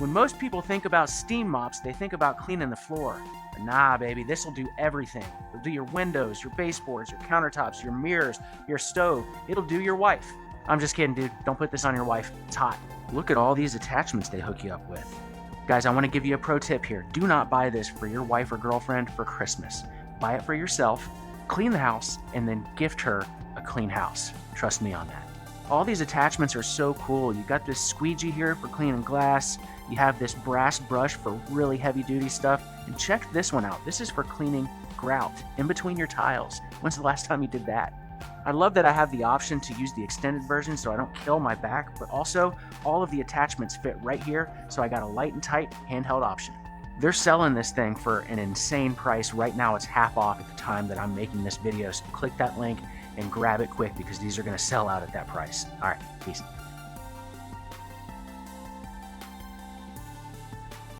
When most people think about steam mops, they think about cleaning the floor. But nah, baby, this will do everything. It'll do your windows, your baseboards, your countertops, your mirrors, your stove. It'll do your wife. I'm just kidding, dude. Don't put this on your wife. It's hot. Look at all these attachments they hook you up with. Guys, I want to give you a pro tip here. Do not buy this for your wife or girlfriend for Christmas. Buy it for yourself, clean the house, and then gift her a clean house. Trust me on that. All these attachments are so cool. You got this squeegee here for cleaning glass. You have this brass brush for really heavy duty stuff. And check this one out. This is for cleaning grout in between your tiles. When's the last time you did that? I love that I have the option to use the extended version so I don't kill my back, but also all of the attachments fit right here, so I got a light and tight handheld option. They're selling this thing for an insane price. Right now it's half off at the time that I'm making this video, so click that link and grab it quick because these are going to sell out at that price. All right, peace.